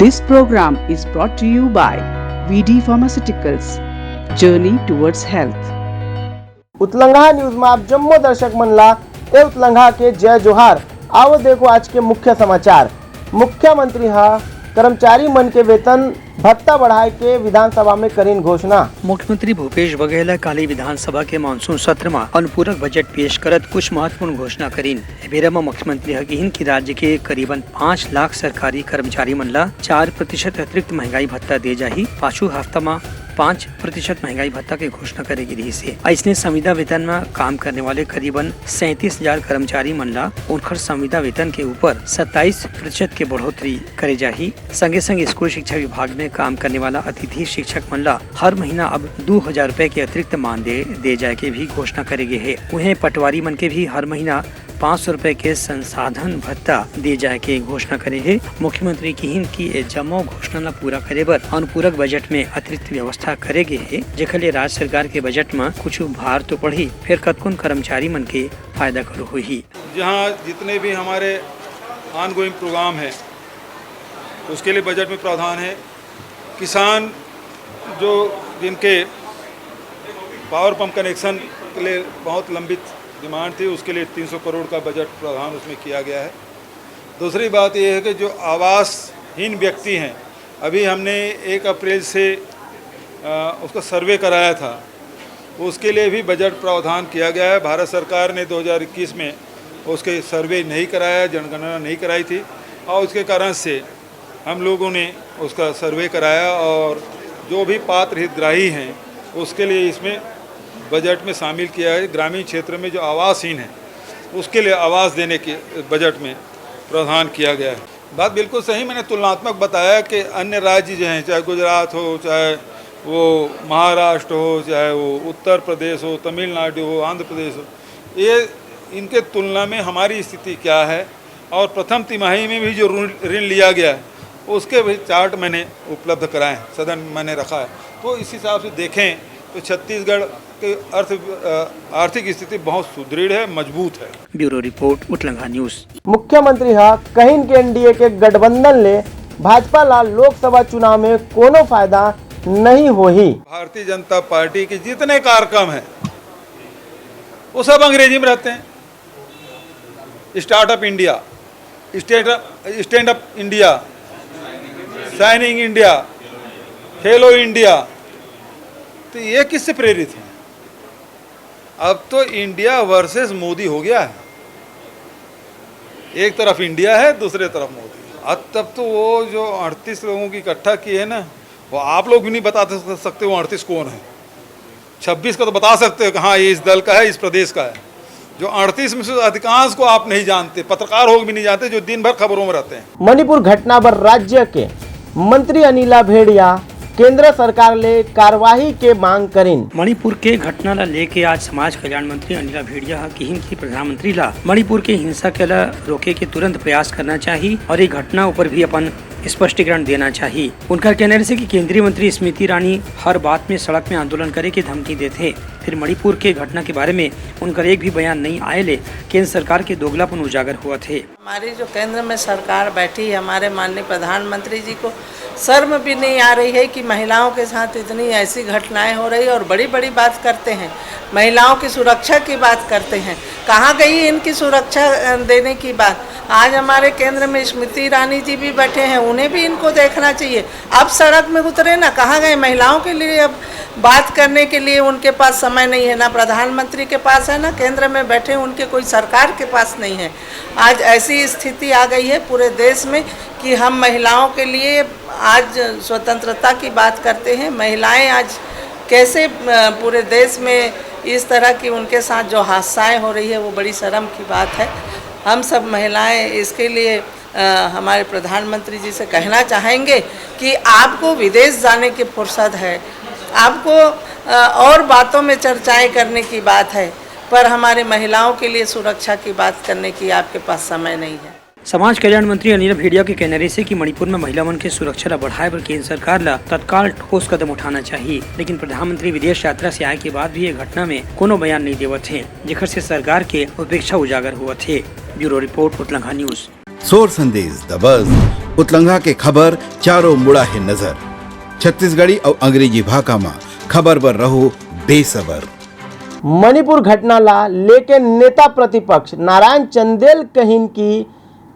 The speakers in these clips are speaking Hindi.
This program is brought to you by VD Pharmaceuticals. Journey towards health. उतलंघा न्यूज में आप जम्मो दर्शक मनला ए उतलंघा के जय जोहार। आओ देखो आज के मुख्य समाचार। मुख्यमंत्री कर्मचारी मन के वेतन भत्ता बढ़ाए के विधानसभा में करीन घोषणा। मुख्यमंत्री भूपेश बघेल काली विधानसभा के मानसून सत्र में अनुपूरक बजट पेश करत कुछ महत्वपूर्ण घोषणा करीन। बेरा में मुख्यमंत्री हकीन की राज्य के करीबन 5 लाख सरकारी कर्मचारी मनला 4% अतिरिक्त महंगाई भत्ता दे जाही। पांचू हफ्ता में 5% महंगाई भत्ता की घोषणा करेगी रही से। ऐसने संविदा वेतन में काम करने वाले करीबन 37,000 कर्मचारी मनला उनकर संविदा वेतन के ऊपर 27% के बढ़ोतरी करे जाही। संगे संगे स्कूल शिक्षा विभाग में काम करने वाला अतिथि शिक्षक मनला हर महीना अब 2,000 रुपए के अतिरिक्त मान दे जाए के भी घोषणा करेगी है। उन्हें पटवारी मन के भी हर महीना 500 रुपए के संसाधन भत्ता दे जाए के घोषणा करे है। मुख्यमंत्री की जमो घोषणा ला पूरा करे बर अनुपूरक बजट में अतिरिक्त व्यवस्था करेगे है, जेकर लिए राज्य सरकार के बजट में कुछ भार तो पड़ी फिर कतकुन कर्मचारी मन के फायदा करो हुई। जहाँ जितने भी हमारे ऑनगोइंग प्रोग्राम है उसके लिए बजट में प्रावधान है। किसान जो जिनके पावर पंप कनेक्शन के लिए बहुत लंबित डिमांड थी उसके लिए 300 करोड़ का बजट प्रावधान उसमें किया गया है। दूसरी बात यह है कि जो आवासहीन व्यक्ति हैं, अभी हमने 1 अप्रैल से उसका सर्वे कराया था, उसके लिए भी बजट प्रावधान किया गया है। भारत सरकार ने 2021 में उसके सर्वे नहीं कराया, जनगणना नहीं कराई थी और उसके कारण से हम लोगों ने उसका सर्वे कराया और जो भी पात्र हितग्राही हैं उसके लिए इसमें बजट में शामिल किया है। ग्रामीण क्षेत्र में जो आवासहीन है उसके लिए आवास देने के बजट में प्रावधान किया गया है। बात बिल्कुल सही, मैंने तुलनात्मक बताया कि अन्य राज्य जो हैं, चाहे गुजरात हो, चाहे वो महाराष्ट्र हो, चाहे वो उत्तर प्रदेश हो, तमिलनाडु हो, आंध्र प्रदेश हो, ये इनके तुलना में हमारी स्थिति क्या है और प्रथम तिमाही में भी जो ऋण लिया गया है उसके भी चार्ट मैंने उपलब्ध कराए हैं, सदन मैंने रखा है। तो इस हिसाब से देखें तो छत्तीसगढ़ की आर्थिक स्थिति बहुत सुदृढ़ है, मजबूत है। ब्यूरो रिपोर्ट उतलंघा न्यूज। मुख्यमंत्री कहीं के एनडीए के गठबंधन ले भाजपा ला लोकसभा चुनाव में कोनो फायदा नहीं होही। भारतीय जनता पार्टी के जितने कार्यक्रम हैं वो सब अंग्रेजी में रहते हैं। Startup India, stand up India, shining India, खेलो इंडिया, तो ये किससे प्रेरित है? अब तो इंडिया वर्सेस मोदी हो गया है। एक तरफ इंडिया है, दूसरे तरफ मोदी। अब तब तो वो जो 38 लोगों की इकट्ठा की है ना, वो आप लोग भी नहीं बता सकते वो 38 कौन है। 26 का तो बता सकते हो कि हाँ ये इस दल का है, इस प्रदेश का है। जो 38 में से अधिकांश को आप नहीं जानते, पत्रकार हो भी नहीं जानते, जो दिन भर खबरों में रहते हैं। मणिपुर घटना पर राज्य के मंत्री अनिला भेड़िया केंद्र सरकार ले कार्यवाही के मांग करीन। मणिपुर के घटना ला लेके आज समाज कल्याण मंत्री अनिला भेड़िया की प्रधानमंत्री ला मणिपुर के हिंसा के ला रोके के तुरंत प्रयास करना चाहिए और ये घटना ऊपर भी अपन स्पष्टीकरण देना चाहिए। उनका कहना है कि केंद्रीय मंत्री स्मृति ईरानी हर बात में सड़क में आंदोलन करे की धमकी देते, फिर मणिपुर के घटना के बारे में उनका एक भी बयान नहीं आए ले केंद्र सरकार के दोगलापन उजागर हुआ थे। हमारी जो केंद्र में सरकार बैठी है, हमारे माननीय प्रधानमंत्री जी को शर्म भी नहीं आ रही है कि महिलाओं के साथ इतनी ऐसी घटनाएं हो रही है और बड़ी बड़ी बात करते हैं, महिलाओं की सुरक्षा की बात करते हैं। कहाँ गई इनकी सुरक्षा देने की बात? आज हमारे केंद्र में स्मृति ईरानी जी भी बैठे हैं, उन्हें भी इनको देखना चाहिए। अब सड़क में उतरे ना, कहाँ गए महिलाओं के लिए? अब बात करने के लिए उनके पास समय नहीं है, ना प्रधानमंत्री के पास है, ना केंद्र में बैठे उनके कोई सरकार के पास नहीं है। आज ऐसी स्थिति आ गई है पूरे देश में कि हम महिलाओं के लिए आज स्वतंत्रता की बात करते हैं। महिलाएं आज कैसे पूरे देश में इस तरह की उनके साथ जो हादसाएं हो रही है वो बड़ी शर्म की बात है। हम सब महिलाएं इसके लिए हमारे प्रधानमंत्री जी से कहना चाहेंगे कि आपको विदेश जाने की फुर्सत है, आपको और बातों में चर्चाएं करने की बात है, पर हमारे महिलाओं के लिए सुरक्षा की बात करने की आपके पास समय नहीं है। समाज कल्याण मंत्री अनिला भेड़िया के कहने से कि मणिपुर में महिला मन के सुरक्षा ला बढ़ाए पर केंद्र सरकार ला तत्काल ठोस कदम उठाना चाहिए, लेकिन प्रधानमंत्री विदेश यात्रा से आए के बाद भी ये घटना में कोनो बयान नहीं देवत है, जेकर से सरकार के उपेक्षा उजागर हुआ थे। ब्यूरो रिपोर्ट उतलंघा न्यूज। सोर संदेश द बज़। उतलंघा के खबर चारों मुड़ा है नजर। छत्तीसगढ़ी और अंग्रेजी भाषा में खबर पर रहो बेसबर। मणिपुर घटना ला लेके नेता प्रतिपक्ष नारायण चंदेल कहिन की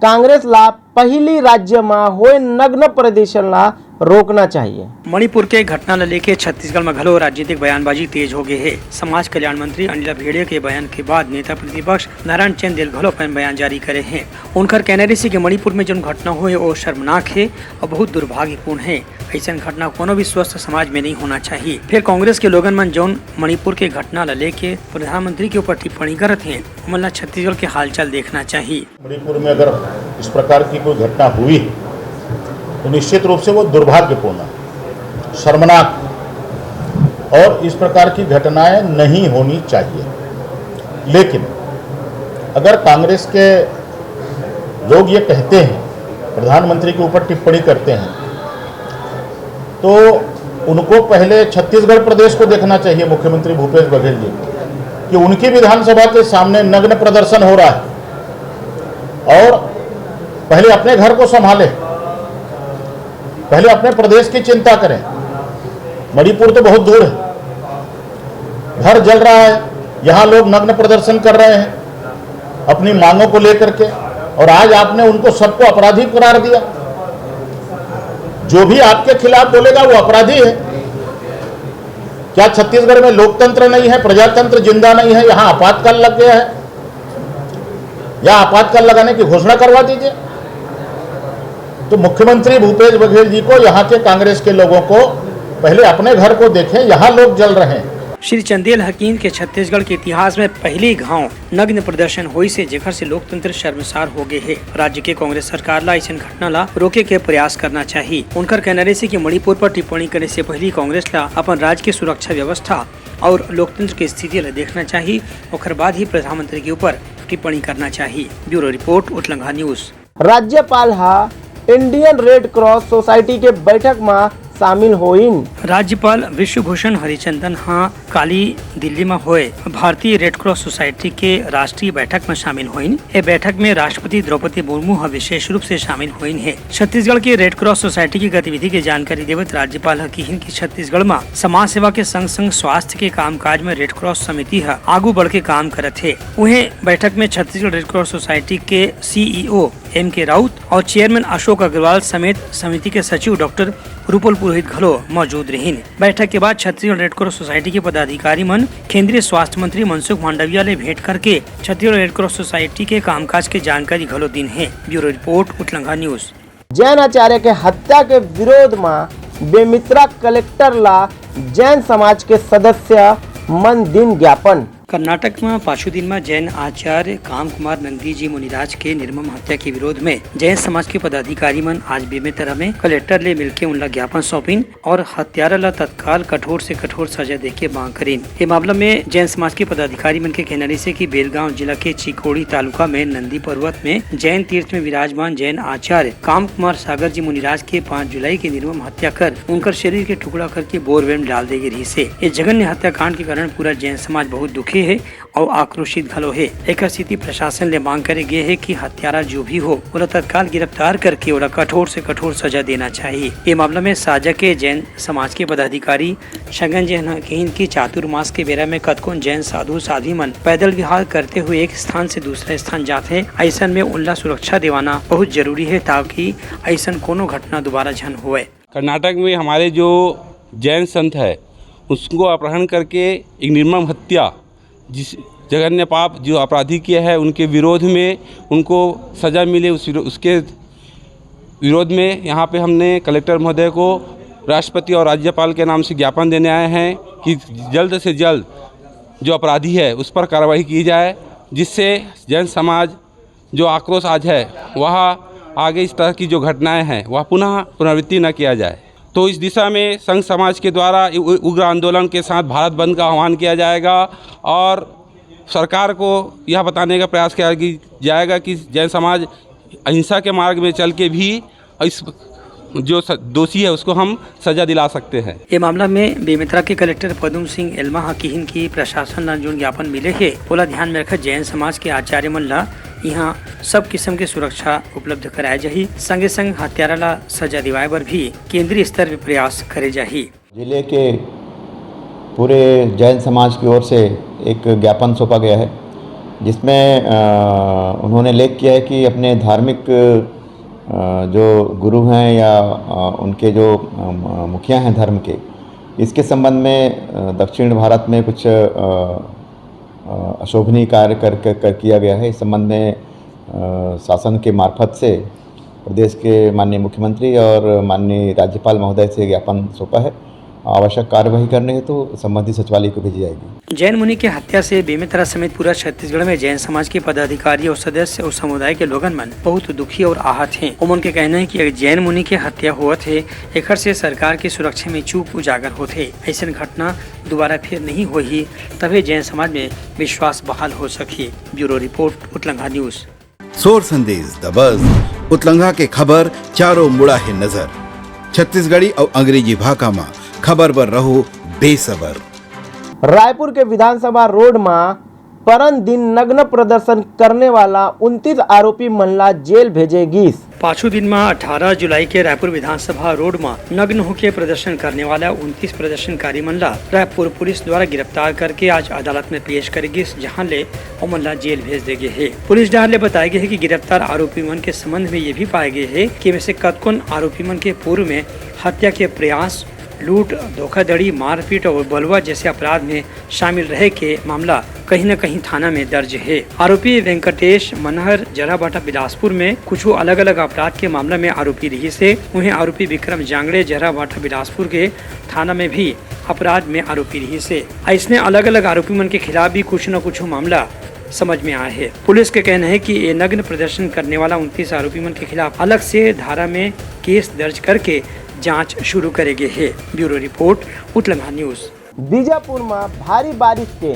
कांग्रेस ला पहली राज्य में होए नग्न प्रदर्शन ला रोकना चाहिए। मणिपुर के घटना ल लेके छत्तीसगढ़ में घलो राजनीतिक बयानबाजी तेज हो गए है। समाज कल्याण मंत्री अनिला भेड़िया के बयान के बाद नेता प्रतिपक्ष नारायण चंदेल घलो अपन बयान जारी करे हैं। उनकर कहने रही कि मणिपुर में जो घटना हुए वो शर्मनाक है और बहुत दुर्भाग्यपूर्ण है। ऐसा घटना कोनो भी स्वस्थ समाज में नहीं होना चाहिए। फिर कांग्रेस के लोगन मन जौन मणिपुर के घटना ल लेके प्रधानमंत्री के ऊपर टिप्पणी करत हैं, उमन ला छत्तीसगढ़ के हालचाल देखना चाहिए। मणिपुर में अगर इस प्रकार की कोई घटना हुई तो निश्चित रूप से वो दुर्भाग्यपूर्ण, शर्मनाक और इस प्रकार की घटनाएं नहीं होनी चाहिए। लेकिन अगर कांग्रेस के लोग ये कहते हैं, प्रधानमंत्री के ऊपर टिप्पणी करते हैं, तो उनको पहले छत्तीसगढ़ प्रदेश को देखना चाहिए, मुख्यमंत्री भूपेश बघेल जी को, कि उनकी विधानसभा के सामने नग्न प्रदर्शन हो रहा है और पहले अपने घर को संभाले, पहले अपने प्रदेश की चिंता करें। मणिपुर तो बहुत दूर है, घर जल रहा है, यहाँ लोग नग्न प्रदर्शन कर रहे हैं अपनी मांगों को लेकर के, और आज आपने उनको सबको अपराधी करार दिया। जो भी आपके खिलाफ बोलेगा वो अपराधी है। क्या छत्तीसगढ़ में लोकतंत्र नहीं है, प्रजातंत्र जिंदा नहीं है? यहाँ आपातकाल लग गया है, या आपातकाल लगाने की घोषणा करवा दीजिए। तो मुख्यमंत्री भूपेश बघेल जी को, यहाँ के कांग्रेस के लोगों को पहले अपने घर को देखें, यहाँ लोग जल रहे हैं। श्री चंदेल हकीम के छत्तीसगढ़ के इतिहास में पहली गांव नग्न प्रदर्शन हुई से जेकर से लोकतंत्र शर्मसार हो गए है। राज्य के कांग्रेस सरकार ला ऐसी घटना ला रोके के प्रयास करना चाहिए। उनकर कहना रही कि मणिपुर पर टिप्पणी करने से पहले कांग्रेस ला अपन राज्य की सुरक्षा व्यवस्था और लोकतंत्र की स्थिति ला देखना चाहिए, और बाद ही प्रधानमंत्री के ऊपर टिप्पणी करना चाहिए। ब्यूरो रिपोर्ट, उतलंघा न्यूज। राज्यपाल इंडियन रेड क्रॉस सोसाइटी के बैठक में शामिल होइन। राज्यपाल विश्वभूषण हरिचंदन काली दिल्ली में हुए भारतीय रेड क्रॉस सोसाइटी के राष्ट्रीय बैठक में शामिल हुईन। ये बैठक में राष्ट्रपति द्रौपदी मुर्मू विशेष रूप से शामिल हुईन है। छत्तीसगढ़ के रेड क्रॉस सोसाइटी की गतिविधि की जानकारी देवत राज्यपाल कहिन की छत्तीसगढ़ में समाज सेवा के संग संग स्वास्थ्य के कामकाज में रेड क्रॉस समिति आगू बढ़ के काम करत है। उन्हें बैठक में छत्तीसगढ़ रेड क्रॉस सोसाइटी के CEO M के राउत और चेयरमैन अशोक अग्रवाल समेत समिति के सचिव डॉक्टर रूपल पुरोहित घलो मौजूद रहीन। बैठक के बाद छत्तीसगढ़ रेड क्रॉस सोसाइटी के पदाधिकारी मन केंद्रीय स्वास्थ्य मंत्री मनसुख मांडविया ले भेंट करके छत्तीसगढ़ रेड क्रॉस सोसाइटी के कामकाज के जानकारी घलो दिन है। ब्यूरो रिपोर्ट, उतलंघा न्यूज। जैन आचार्य के हत्या के विरोध में बेमित्रा कलेक्टर ला जैन समाज के सदस्य मन दिन ज्ञापन। कर्नाटक में पांचों दिन में जैन आचार्य काम कुमार नंदी जी मुनिराज के निर्मम हत्या के विरोध में जैन समाज के पदाधिकारी मन आज बेमेतरा में कलेक्टर ले मिलके उनला ज्ञापन सौंपिन और हत्यारा ला तत्काल कठोर से कठोर सजा देके मांग करीन। ये मामला में जैन समाज के पदाधिकारी मन के कहना से कि बेलगांव जिला के चिकोड़ी तालुका में नंदी पर्वत में जैन तीर्थ में विराजमान जैन आचार्य काम कुमार सागर जी मुनिराज के 5 जुलाई की निर्मम हत्या कर उनकर शरीर के टुकड़ा करके बोरवेल में डाल देगी रही से। ये जघन्य हत्याकांड के कारण पूरा जैन समाज बहुत दुखी है और आक्रोशित घलो है। एक स्थिति प्रशासन ले मांग करे गए है कि हत्यारा जो भी हो उन्हें तत्काल गिरफ्तार करके उन्हें कठोर से कठोर सजा देना चाहिए। ये मामला में साजा के जैन समाज के पदाधिकारी शगन जैन कहिन की चातुर्मास के बेरा में कतकोन जैन साधु साध्वी मन पैदल विहार करते हुए एक स्थान से दूसरे स्थान जाते हैं। ऐसा में उनला सुरक्षा दिवाना बहुत जरूरी है ताकि ऐसा कोनो घटना दोबारा झन हुए। कर्नाटक में हमारे जो जैन संत है उसको अपहरण करके एक निर्मम हत्या, जिस जघन्य पाप जो अपराधी किया है उनके विरोध में उनको सज़ा मिले, उसके विरोध में यहाँ पे हमने कलेक्टर महोदय को राष्ट्रपति और राज्यपाल के नाम से ज्ञापन देने आए हैं कि जल्द से जल्द जो अपराधी है उस पर कार्रवाई की जाए, जिससे जैन समाज जो आक्रोश आज है वह आगे इस तरह की जो घटनाएं हैं वह पुनः पुनरावृत्ति न किया जाए। तो इस दिशा में संघ समाज के द्वारा उग्र आंदोलन के साथ भारत बंद का आह्वान किया जाएगा और सरकार को यह बताने का प्रयास किया जाएगा कि जैन समाज अहिंसा के मार्ग में चल के भी इस जो दोषी है उसको हम सजा दिला सकते हैं। ये मामला में बेमेतरा के कलेक्टर पदम सिंह एलमा हकीन की प्रशासन ला जो ज्ञापन मिले है ओला ध्यान में रखा जैन समाज के आचार्य मन ला यहाँ सब किस्म के सुरक्षा उपलब्ध कराए जाही, संगे संग हत्यारा ला सजा दिवाए बर भी केंद्रीय स्तर पे प्रयास करे जाही। जिले के पूरे जैन समाज की ओर से एक ज्ञापन सौंपा गया है, जिसमें उन्होंने लेख किया है कि अपने धार्मिक जो गुरु हैं या उनके जो मुखिया हैं धर्म के, इसके संबंध में दक्षिण भारत में कुछ अशोभनीय कार्य कर किया गया है। इस संबंध में शासन के मार्फत से प्रदेश के माननीय मुख्यमंत्री और माननीय राज्यपाल महोदय से ज्ञापन सौंपा है। आवश्यक कार्यवाही करने हेतु तो संबंधित सचिवालय को भेजी जाएगी। जैन मुनि की हत्या से बेमेतरा समेत पूरा छत्तीसगढ़ में जैन समाज के पदाधिकारी और सदस्य और समुदाय के लोगन मन बहुत दुखी और आहत हैं। उमन के कहना है कि अगर जैन मुनि के हत्या हुआ थे, एकर से सरकार की सुरक्षा में चूक उजागर होते। ऐसा घटना दोबारा फिर नहीं हुई, तभी जैन समाज में विश्वास बहाल हो सके। ब्यूरो रिपोर्ट, उतलंघा न्यूज। सोर संदेश द बज़ उतलंघा के खबर चारों मुड़ा है नजर। छत्तीसगढ़ी और अंग्रेजी भाषा में खबर पर रहो बेसबर। रायपुर के विधानसभा रोड में परन दिन नग्न प्रदर्शन करने वाला 29 आरोपी मनला जेल भेजेगी। पांचों दिन में 18 जुलाई के रायपुर विधानसभा रोड में नग्न होकर प्रदर्शन करने वाला 29 प्रदर्शनकारी मनला रायपुर पुलिस द्वारा गिरफ्तार करके आज अदालत में पेश करेगी, जहां ले मनला जेल भेज देंगे है। पुलिस डाले बताए गए है कि गिरफ्तार आरोपी मन के संबंध में ये भी पाए गए है कि वैसे कतकुन आरोपी मन के पूर्व में हत्या के प्रयास, लूट, धोखाधड़ी, मारपीट और बलवा जैसे अपराध में शामिल रहे के मामला कहीं न कहीं थाना में दर्ज है। आरोपी वेंकटेश मनहर जराबाटा बिलासपुर में कुछ अलग अलग अपराध के मामला में आरोपी रही से, वहीं आरोपी विक्रम जांगड़े जराबाटा बिलासपुर के थाना में भी अपराध में आरोपी रही से। ऐसने अलग अलग आरोपी मन के खिलाफ भी कुछ न कुछ मामला समझ में आया है। पुलिस के कहना है कि ये नग्न प्रदर्शन करने वाला 29 आरोपी मन के खिलाफ अलग से धारा में केस दर्ज करके जांच शुरू करेंगे है। ब्यूरो रिपोर्ट, उतलंघा न्यूज। बीजापुर में भारी बारिश के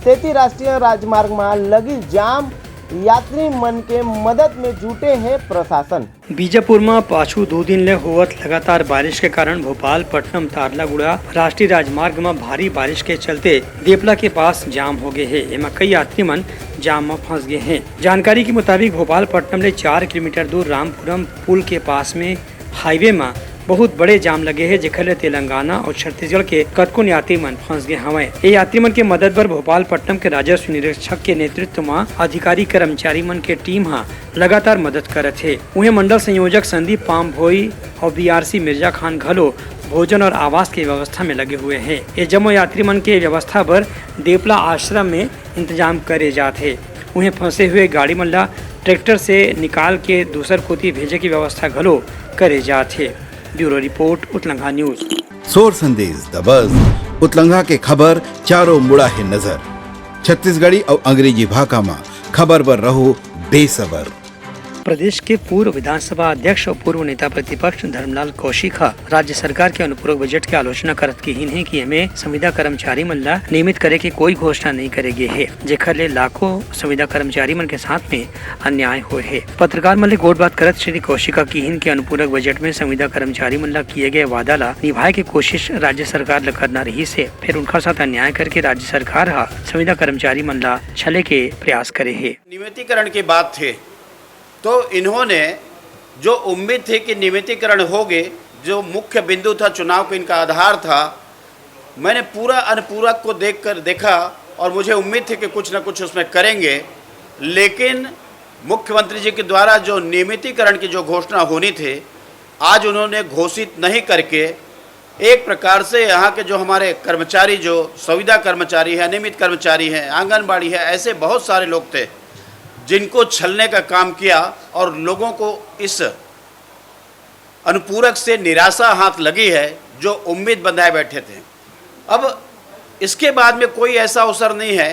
सेती राष्ट्रीय राजमार्ग में लगी जाम, यात्री मन के मदद में जुटे हैं प्रशासन। बीजापुर में पाछू 2 दिन ले होवत लगातार बारिश के कारण भोपाल पटनम तारलागुड़ा राष्ट्रीय राजमार्ग में भारी बारिश के चलते देपला के पास जाम हो गए हैं। एमा कई यात्री मन जाम में फंस गए हैं। जानकारी के मुताबिक भोपाल पटनम ले 4 किलोमीटर दूर रामपुरम पुल के पास में हाईवे में बहुत बड़े जाम लगे हैं, जेखर तेलंगाना और छत्तीसगढ़ के कतकुन यात्री मन फंस गए हवे। ये यात्री मन के मदद पर भोपाल पट्टनम के राजस्व निरीक्षक के नेतृत्व में अधिकारी कर्मचारी मन के टीम लगातार मदद करत है। उन्हें मंडल संयोजक संदीप पाम भोई और बीआरसी मिर्जा खान घलो भोजन और आवास की व्यवस्था में लगे हुए हैं। ये जम्मू यात्री मन के व्यवस्था पर देपला आश्रम में इंतजाम करे जाते। उन्हें फंसे हुए गाड़ी मल्ला ट्रैक्टर से निकाल के दूसर कोती भेजे की व्यवस्था घलो करे जाते। ब्यूरो रिपोर्ट, उतलंघा न्यूज। सोर संदेश द बज़ उतलंघा के खबर चारों मुड़ा है नजर। छत्तीसगढ़ी और अंग्रेजी भाषा में खबर पर रहो बेसबर। प्रदेश के पूर्व विधानसभा अध्यक्ष और पूर्व नेता प्रतिपक्ष धर्मलाल कौशिक राज्य सरकार के अनुपूरक बजट की आलोचना करत की है कि हमें संविदा कर्मचारी मन ला नियमित करे की कोई घोषणा नहीं करेगे है, जेखर ले लाखों संविदा कर्मचारी मन के साथ में अन्याय हुए है। पत्रकार मन ले गोट बात करत श्री कौशिका की हिन के अनुपूरक बजट में संविदा कर्मचारी मन ला किए गए वादा ला निभाए की कोशिश राज्य सरकार ला करना रही से, फिर उनका साथ अन्याय करके राज्य सरकार संविदा कर्मचारी मन ला छले के प्रयास करे है। नियमितीकरण की बात थे तो इन्होंने जो उम्मीद थी कि नियमितीकरण होगे, जो मुख्य बिंदु था चुनाव का इनका आधार था, मैंने पूरा अनुपूरक को देखा और मुझे उम्मीद थी कि कुछ ना कुछ उसमें करेंगे, लेकिन मुख्यमंत्री जी के द्वारा जो नियमितीकरण की जो घोषणा होनी थी आज उन्होंने घोषित नहीं करके एक प्रकार से यहाँ के जो हमारे कर्मचारी, जो संविदा कर्मचारी है, नियमित कर्मचारी हैं, आंगनबाड़ी है, ऐसे बहुत सारे लोग थे जिनको छलने का काम किया और लोगों को इस अनुपूरक से निराशा हाथ लगी है जो उम्मीद बंधाए बैठे थे। अब इसके बाद में कोई ऐसा अवसर नहीं है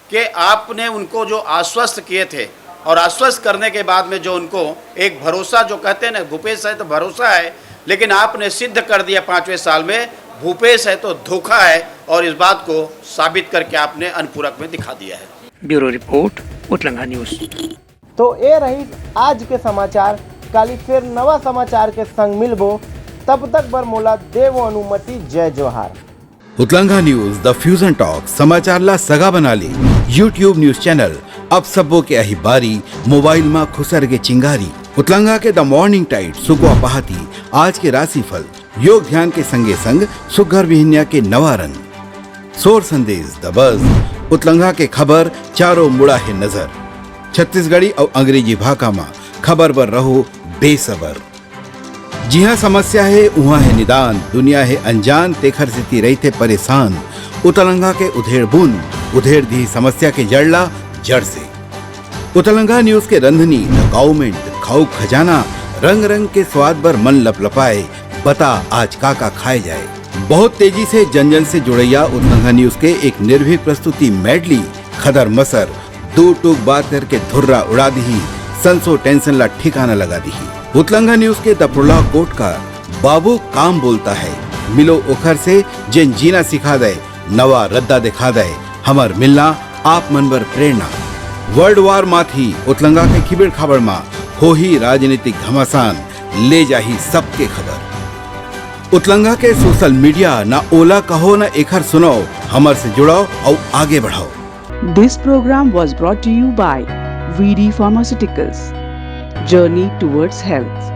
कि आपने उनको जो आश्वस्त किए थे और आश्वस्त करने के बाद में जो उनको एक भरोसा, जो कहते हैं ना भूपेश है तो भरोसा है, लेकिन आपने सिद्ध कर दिया 5वें साल में भूपेश है तो धोखा है, और इस बात को साबित करके आपने अनुपूरक में दिखा दिया है। ब्यूरो रिपोर्ट, उतलंघा न्यूज। तो ये रही आज के समाचार। काली फिर नवा समाचार के संग मिलबो, तब तक बर मोला देवो अनुमति। जय जोहार। उतलंघा न्यूज द फ्यूजन टॉक समाचार ला सगा बना ली। यूट्यूब न्यूज चैनल अब सबो के अही बारी मोबाइल में खुसर के चिंगारी। उतलंगा के द मॉर्निंग टाइड सुगवा पहाती आज के राशिफल योग ध्यान के संगे संग सुगर विहिन्या के नवा रंग सोर संदेश द बज उतलंगा के खबर चारों मुड़ा है नजर। छत्तीसगढ़ी और अंग्रेजी भाषा में खबर बर रहो बेसबर। जी हाँ, समस्या है वहाँ है निदान, दुनिया है अनजान तेखर से रहते परेशान। उतलंगा के उधेड़ बूंद उधेड़ दी समस्या के जड़ला जड़ से। उतलंगा न्यूज के रंधनी द गवर्नमेंट खाऊ खजाना रंग रंग के स्वाद पर मन लपलपाए। बता आज का खाए जाए। बहुत तेजी से जन जन से जुड़ैया उतलंगा न्यूज के एक निर्भीक प्रस्तुति मेडली खदर मसर दो टूक बात करके धुर्रा उड़ा दी। संसो टेंशन ला ठिकाना लगा दी। उतलंगा न्यूज के दपुरला कोट का बाबू काम बोलता है मिलो ओखर से जिन जीना सिखा दे नवा रद्दा दिखा दे हमर मिलना आप मनबर प्रेरणा। वर्ल्ड वार माथी उतलंगा के खिबड़ खबर मा हो ही राजनीतिक घमासान ले जाही सबके खबर। उतलंगा के सोशल मीडिया ना ओला कहो ना एखर सुनाओ हमर से जुड़ाओ और आगे बढ़ाओ। This program was brought to you by VD Pharmaceuticals. Journey towards health.